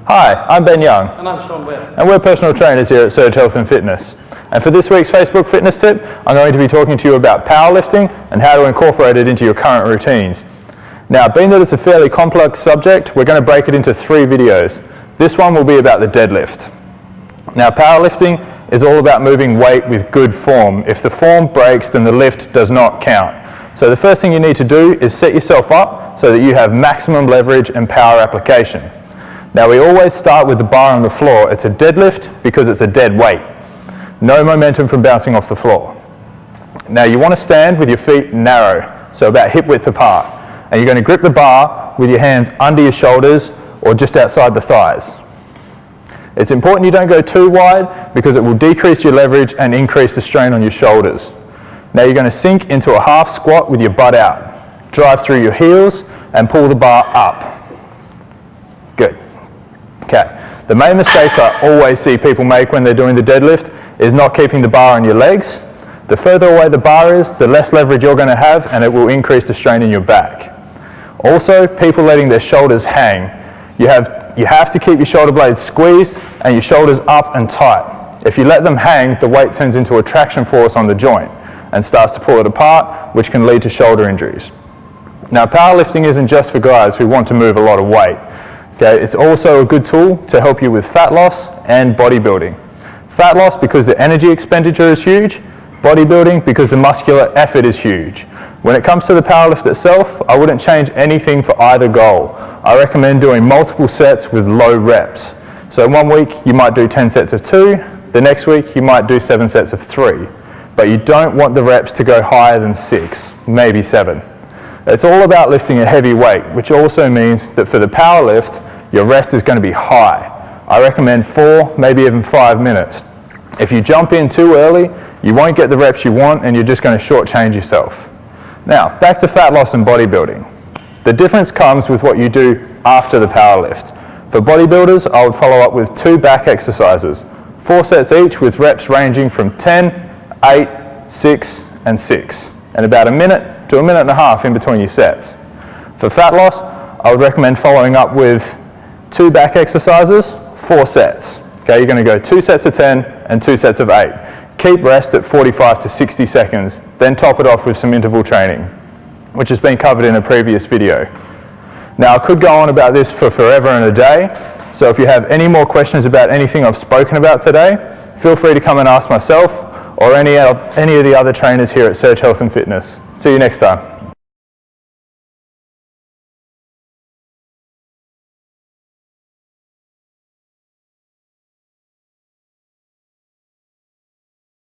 Hi, I'm Ben Young. And I'm Sean Webb. And we're personal trainers here at Surge Health and Fitness. And for this week's Facebook fitness tip, I'm going to be talking to you about powerlifting and how to incorporate it into your current routines. Now, being that it's a fairly complex subject, we're going to break it into 3 videos. This one will be about the deadlift. Now, powerlifting is all about moving weight with good form. If the form breaks, then the lift does not count. So the first thing you need to do is set yourself up so that you have maximum leverage and power application. Now, we always start with the bar on the floor. It's a deadlift because it's a dead weight. No momentum from bouncing off the floor. Now, you want to stand with your feet narrow, so about hip width apart. And you're going to grip the bar with your hands under your shoulders or just outside the thighs. It's important you don't go too wide because it will decrease your leverage and increase the strain on your shoulders. Now, you're going to sink into a half squat with your butt out. Drive through your heels and pull the bar up. Good. Okay. The main mistakes I always see people make when they're doing the deadlift is not keeping the bar on your legs. The further away the bar is, the less leverage you're going to have, and it will increase the strain in your back. Also, people letting their shoulders hang. You have to keep your shoulder blades squeezed and your shoulders up and tight. If you let them hang, the weight turns into a traction force on the joint and starts to pull it apart, which can lead to shoulder injuries. Now, powerlifting isn't just for guys who want to move a lot of weight. Okay, it's also a good tool to help you with fat loss and bodybuilding. Fat loss because the energy expenditure is huge, bodybuilding because the muscular effort is huge. When it comes to the powerlift itself, I wouldn't change anything for either goal. I recommend doing multiple sets with low reps. So 1 week you might do 10 sets of 2, the next week you might do 7 sets of 3. But you don't want the reps to go higher than 6, maybe 7. It's all about lifting a heavy weight, which also means that for the power lift, your rest is going to be high. I recommend 4, maybe even 5 minutes. If you jump in too early, you won't get the reps you want and you're just going to shortchange yourself. Now, back to fat loss and bodybuilding. The difference comes with what you do after the power lift. For bodybuilders, I would follow up with 2 back exercises, 4 sets each with reps ranging from 10, 8, 6, and 6, and about a minute to a minute and a half in between your sets. For fat loss, I would recommend following up with 2 back exercises, 4 sets. Okay, you're going to go 2 sets of 10 and 2 sets of 8. Keep rest at 45 to 60 seconds, then top it off with some interval training, which has been covered in a previous video. Now, I could go on about this for forever and a day, so if you have any more questions about anything I've spoken about today, feel free to come and ask myself or any of the other trainers here at Surge Health and Fitness. See you next time.